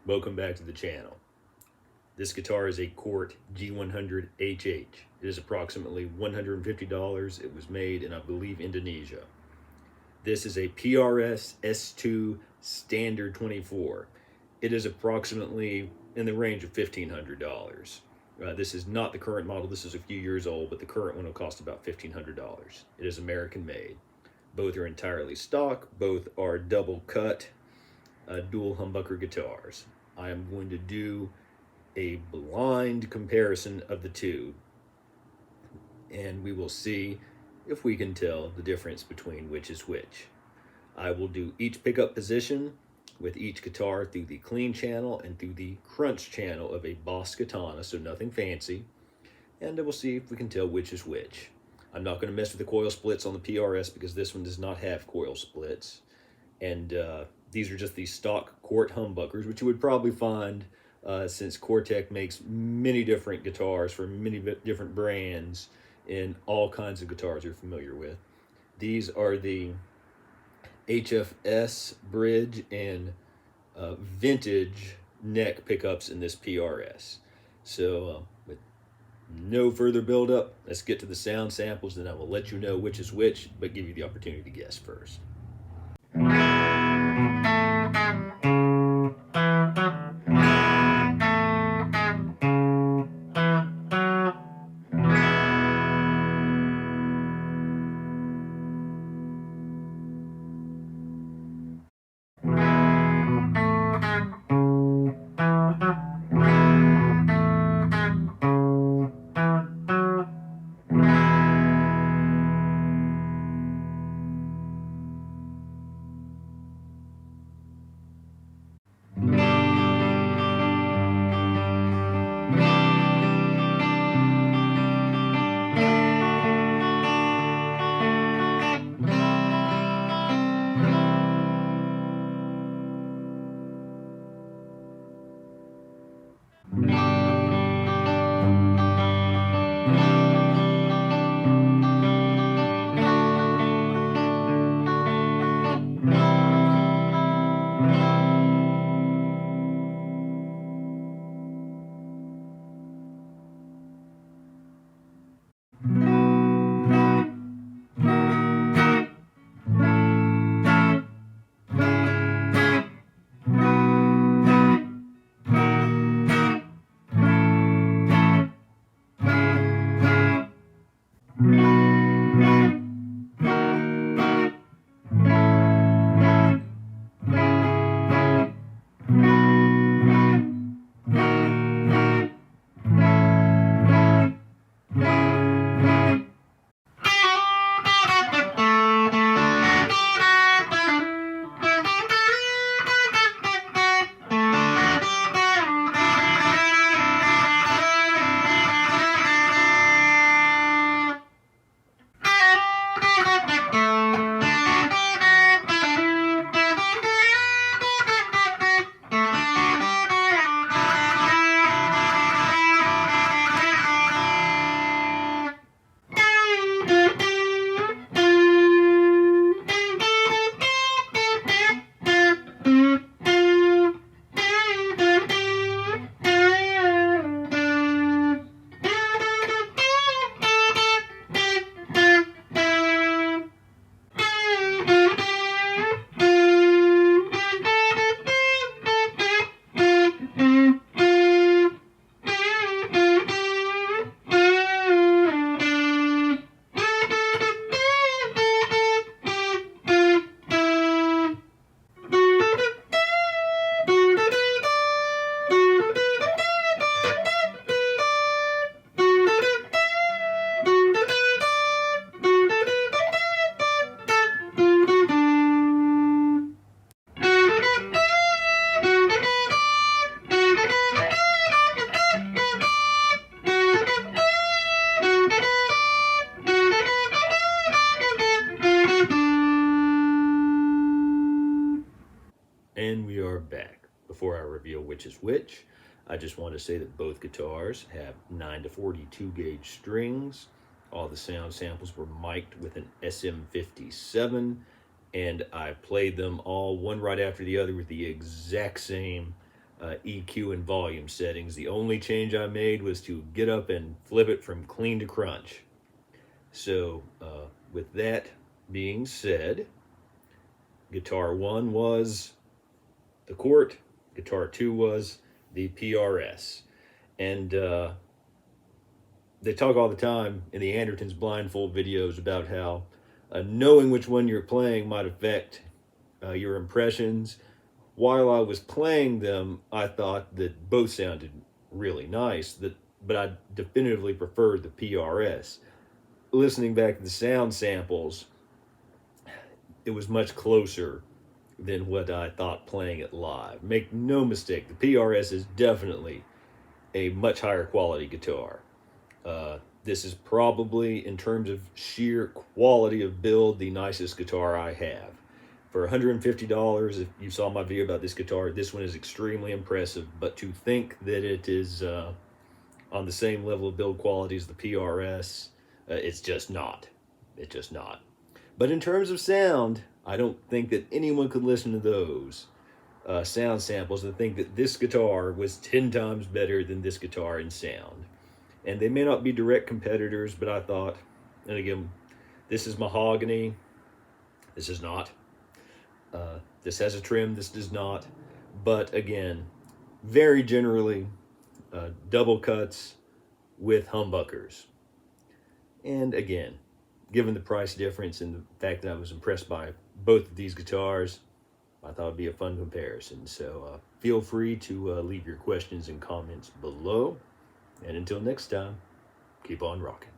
Welcome back to the channel. This guitar is a Cort G100 HH. It is approximately $150. It was made in, I believe, Indonesia. This is a PRS S2 Standard 24. It is approximately in the range of $1,500. This is not the current model. This is a few years old, but the current one will cost about $1,500. It is American made. Both are entirely stock. Both are double cut dual humbucker guitars. I am going to do a blind comparison of the two, and we will see if we can tell the difference between which is which. I will do each pickup position with each guitar through the clean channel and through the crunch channel of a Boss Katana, so nothing fancy, and we'll see if we can tell which is which. I'm not going to mess with the coil splits on the PRS because this one does not have coil splits, and these are just the stock Cort humbuckers, which you would probably find since Cortec makes many different guitars for many different brands in all kinds of guitars you're familiar with. These are the HFS bridge and vintage neck pickups in this PRS. So with no further build-up, let's get to the sound samples, then I will let you know which is which, but give you the opportunity to guess first. And we are back. Before I reveal which is which, I just want to say that both guitars have 9 to 42 gauge strings. All the sound samples were mic'd with an SM57, and I played them all one right after the other with the exact same EQ and volume settings. The only change I made was to get up and flip it from clean to crunch. So with that being said, guitar 1 was the Cort, guitar 2 was the PRS. And they talk all the time in the Andertons blindfold videos about how knowing which one you're playing might affect your impressions. While I was playing them, I thought that both sounded really nice, but I definitively preferred the PRS. Listening back to the sound samples, it was much closer than what I thought playing it live. Make no mistake, the PRS is definitely a much higher quality guitar. This is probably, in terms of sheer quality of build, the nicest guitar I have. For $150, if you saw my video about this guitar, this one is extremely impressive. But to think that it is on the same level of build quality as the PRS, it's just not. It's just not. But in terms of sound, I don't think that anyone could listen to those sound samples and think that this guitar was 10 times better than this guitar in sound. And they may not be direct competitors, but I thought, and again, this is mahogany, this is not. This has a trim, this does not. But again, very generally, double cuts with humbuckers. And again, given the price difference and the fact that I was impressed by both of these guitars, I thought it'd be a fun comparison. So feel free to leave your questions and comments below. And until next time, keep on rocking.